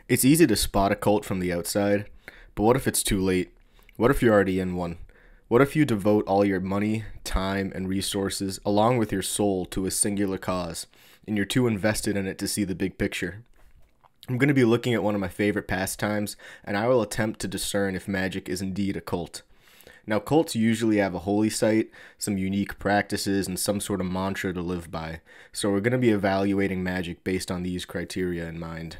It's easy to spot a cult from the outside, but what if it's too late? What if you're already in one? What if you devote all your money, time, and resources, along with your soul, to a singular cause, and you're too invested in it to see the big picture? I'm going to be looking at one of my favorite pastimes, and I will attempt to discern if magic is indeed a cult. Now, cults usually have a holy site, some unique practices, and some sort of mantra to live by, so we're going to be evaluating magic based on these criteria in mind.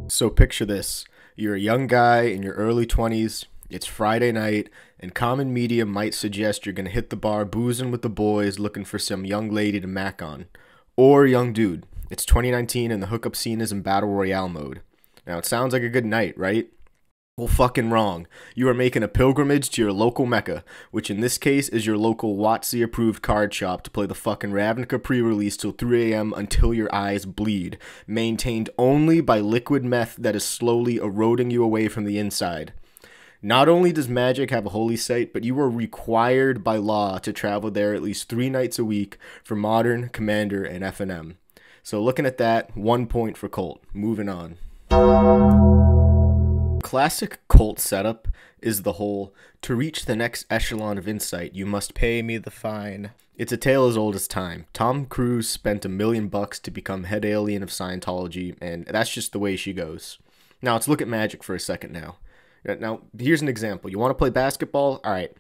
So picture this. You're a young guy in your early 20s, it's Friday night, and common media might suggest you're gonna hit the bar boozing with the boys looking for some young lady to mac on. Or young dude. It's 2019 and the hookup scene is in Battle Royale mode. Now it sounds like a good night, right? Well, fucking wrong. You are making a pilgrimage to your local mecca, which in this case is your local WotC-approved card shop to play the fucking Ravnica pre-release till 3 a.m. until your eyes bleed, maintained only by liquid meth that is slowly eroding you away from the inside. Not only does Magic have a holy site, but you are required by law to travel there at least 3 nights a week for Modern, Commander, and FNM. So looking at that, 1 point for Colt. Moving on. Classic cult setup is the whole, to reach the next echelon of insight, you must pay me the fine. It's a tale as old as time. Tom Cruise spent $1 million to become head alien of Scientology, and that's just the way she goes. Now, let's look at magic for a second now. Now, here's an example. You want to play basketball? All right,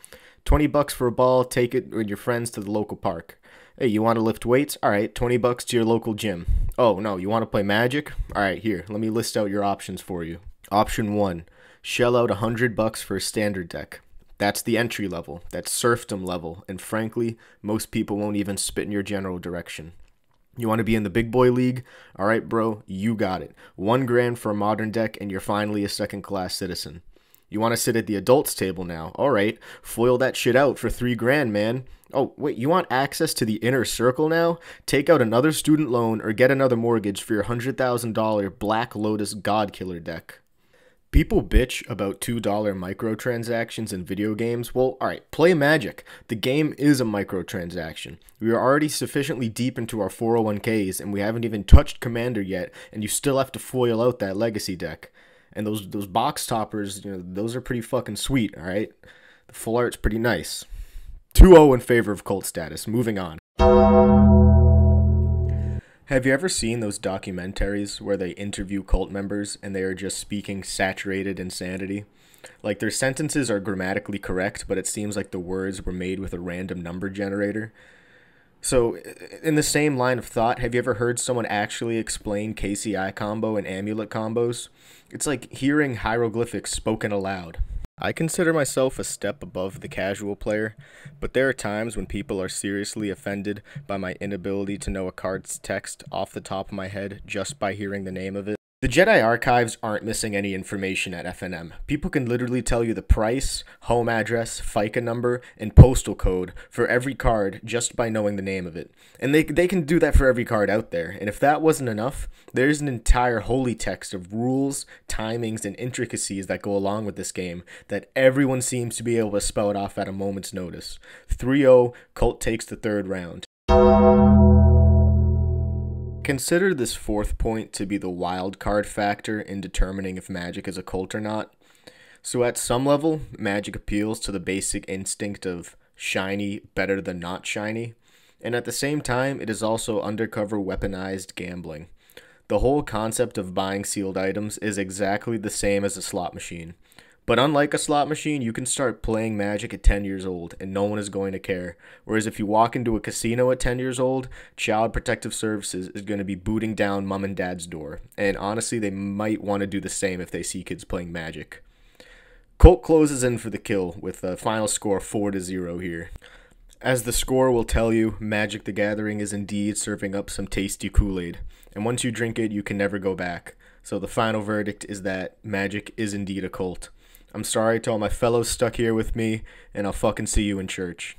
$20 for a ball, take it with your friends to the local park. Hey, you want to lift weights? All right, $20 to your local gym. Oh, no, you want to play magic? All right, here, let me list out your options for you. Option 1, shell out $100 for a standard deck. That's the entry level, that's serfdom level, and frankly, most people won't even spit in your general direction. You want to be in the big boy league? Alright bro, you got it. $1,000 for a modern deck and you're finally a second class citizen. You want to sit at the adults table now? Alright, foil that shit out for $3,000, man. Oh, wait, you want access to the inner circle now? Take out another student loan or get another mortgage for your $100,000 Black Lotus Godkiller deck. People bitch about $2 microtransactions in video games. Well, alright, play Magic. The game is a microtransaction. We are already sufficiently deep into our 401ks and we haven't even touched Commander yet, and you still have to foil out that legacy deck. And those box toppers, those are pretty fucking sweet, alright? The full art's pretty nice. 2-0 in favor of cult status. Moving on. Have you ever seen those documentaries where they interview cult members and they are just speaking saturated insanity? Like their sentences are grammatically correct, but it seems like the words were made with a random number generator. So, in the same line of thought, have you ever heard someone actually explain KCI combo and amulet combos? It's like hearing hieroglyphics spoken aloud. I consider myself a step above the casual player, but there are times when people are seriously offended by my inability to know a card's text off the top of my head just by hearing the name of it. The Jedi Archives aren't missing any information at FNM. People can literally tell you the price, home address, FICA number, and postal code for every card just by knowing the name of it. And they can do that for every card out there. And if that wasn't enough, there's an entire holy text of rules, timings, and intricacies that go along with this game that everyone seems to be able to spell it off at a moment's notice. 3-0, Cult takes the third round. Consider this fourth point to be the wild card factor in determining if Magic is a cult or not. So at some level, Magic appeals to the basic instinct of shiny better than not shiny, and at the same time it is also undercover weaponized gambling. The whole concept of buying sealed items is exactly the same as a slot machine. But unlike a slot machine, you can start playing Magic at 10 years old and no one is going to care. Whereas if you walk into a casino at 10 years old, Child Protective Services is going to be booting down mom and dad's door. And honestly, they might want to do the same if they see kids playing Magic. Colt closes in for the kill with a final score 4-0 here. As the score will tell you, Magic the Gathering is indeed serving up some tasty Kool-Aid. And once you drink it, you can never go back. So the final verdict is that Magic is indeed a cult. I'm sorry to all my fellows stuck here with me, and I'll fucking see you in church.